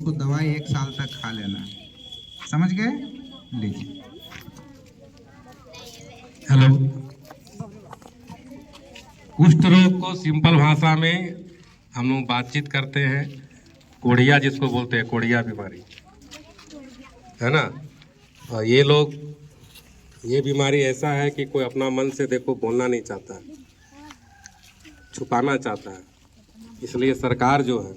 उसको दवाई 1 साल तक खा लेना। समझ गए? लीजिए। हेलो, कुष्ठ रोग को सिंपल भाषा में हम लोग बातचीत करते हैं, कोढ़िया जिसको बोलते हैं, कोढ़िया बीमारी है ना। और ये बीमारी ऐसा है कि कोई अपना मन से देखो बोलना नहीं चाहता है, छुपाना चाहता है। इसलिए सरकार जो है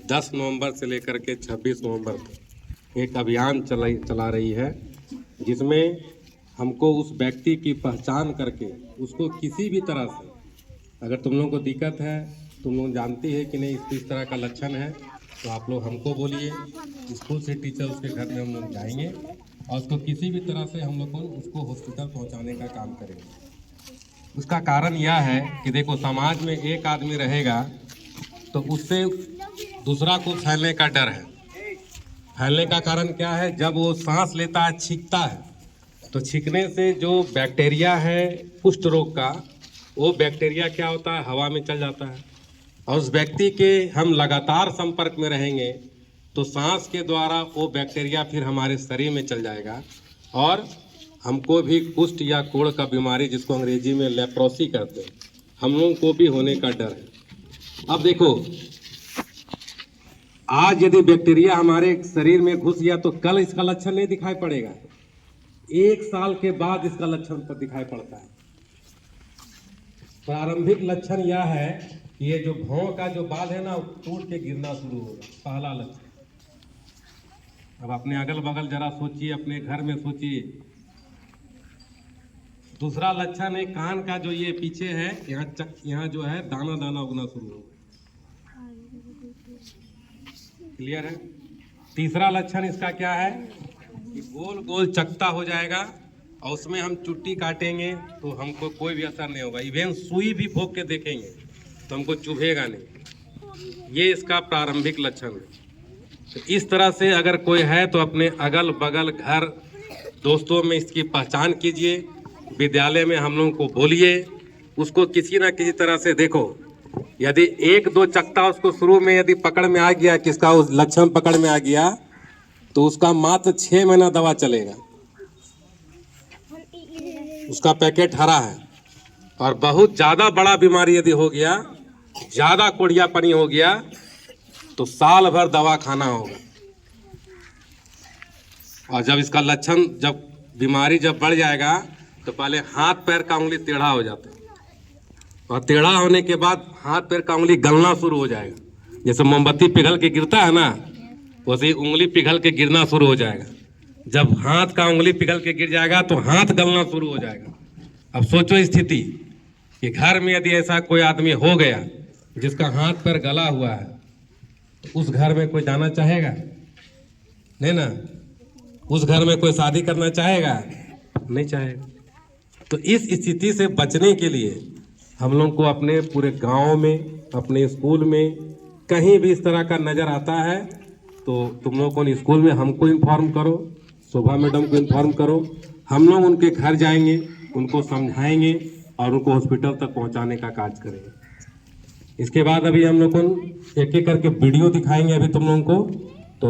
10 नवंबर से लेकर के 26 नवंबर तक एक अभियान चला रही है, जिसमें हमको उस व्यक्ति की पहचान करके उसको किसी भी तरह से, अगर तुम लोगों को दिक्कत है, तुम लोग जानती है कि नहीं इस तरह का लक्षण है, तो आप लोग हमको बोलिए। स्कूल से टीचर उसके घर में हम लोग जाएंगे और उसको किसी भी तरह से हम लोग उसको हॉस्पिटल पहुंचाने का काम करेंगे। उसका कारण यह है कि देखो, समाज में एक आदमी रहेगा तो उससे दूसरा को फैलने का डर है। फैलने का कारण क्या है? जब वो सांस लेता है, छींकता है, तो छींकने से जो बैक्टीरिया है कुष्ठ रोग का, वो बैक्टीरिया क्या होता है, हवा में चल जाता है। और उस व्यक्ति के हम लगातार संपर्क में रहेंगे तो सांस के द्वारा वो बैक्टीरिया फिर हमारे शरीर में चल जाएगा और हमको भी कुष्ठ या कोढ़ का बीमारी, जिसको अंग्रेजी में लेप्रोसी कहते हैं, हम लोगों को भी होने का डर है। अब देखो, आज यदि बैक्टीरिया हमारे शरीर में घुस गया तो कल इसका लक्षण नहीं दिखाई पड़ेगा, 1 साल के बाद इसका लक्षण पर दिखाई पड़ता है। प्रारंभिक लक्षण यह है कि ये जो भौं का जो बाल है ना, वो टूट के गिरना शुरू होगा, पहला लक्षण। अब अपने अगल बगल जरा सोचिए, अपने घर में सोचिए। दूसरा लक्षण है कान का जो ये पीछे है, यहाँ जो है दाना दाना उगना शुरू होगा। क्लियर है? तीसरा लक्षण इसका क्या है कि गोल गोल चकता हो जाएगा और उसमें हम चुट्टी काटेंगे तो हमको कोई भी असर नहीं होगा। इवन सुई भी भोग के देखेंगे तो हमको चुभेगा नहीं। ये इसका प्रारंभिक लक्षण है। तो इस तरह से अगर कोई है तो अपने अगल बगल घर दोस्तों में इसकी पहचान कीजिए, विद्यालय में हम लोगों को बोलिए, उसको किसी ना किसी तरह से देखो। यदि 1-2 चकता उसको शुरू में यदि पकड़ में आ गया, किसका उस लक्षण पकड़ में आ गया, तो उसका मात्र 6 महीना दवा चलेगा। उसका पैकेट हरा है। और बहुत ज़्यादा बड़ा बीमारी यदि हो गया, ज़्यादा कोढ़ियापनी हो गया, तो साल भर दवा खाना होगा। और जब इसका लक्षण, जब बीमारी जब बढ़ जाएगा तो पहले हाथ पैर का उंगली टेढ़ा हो जाता है और टेढ़ा होने के बाद हाथ पैर का उंगली गलना शुरू हो जाएगा। जैसे मोमबत्ती पिघल के गिरता है ना, वैसे ही उंगली पिघल के गिरना शुरू हो जाएगा। जब हाथ का उंगली पिघल के गिर जाएगा तो हाथ गलना शुरू हो जाएगा। अब सोचो स्थिति कि घर में यदि ऐसा कोई आदमी हो गया जिसका हाथ पैर गला हुआ है, तो उस घर में कोई जाना चाहेगा? नहीं ना। उस घर में कोई शादी करना चाहेगा? नहीं चाहेगा। तो इस स्थिति से बचने के लिए हम लोग को अपने पूरे गांव में, अपने स्कूल में, कहीं भी इस तरह का नज़र आता है तो तुम लोग को स्कूल में हमको इन्फॉर्म करो, शोभा मैडम को इन्फॉर्म करो। हम लोग उनके घर जाएंगे, उनको समझाएंगे और उनको हॉस्पिटल तक पहुंचाने का कार्य करेंगे। इसके बाद अभी हम लोग को एक एक करके वीडियो दिखाएंगे अभी तुम लोगों को। तो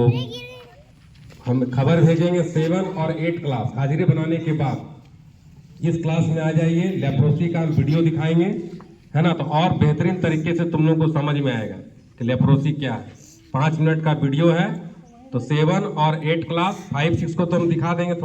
हम खबर भेजेंगे 7 और 8 क्लास हाजिरी बनाने के बाद इस क्लास में आ जाइए, लेप्रोसी का हम वीडियो दिखाएंगे, है ना। तो और बेहतरीन तरीके से तुम लोगों को समझ में आएगा कि लेप्रोसी क्या है। 5 मिनट का वीडियो है। तो 7 और 8 क्लास, 5-6 को तो हम दिखा देंगे।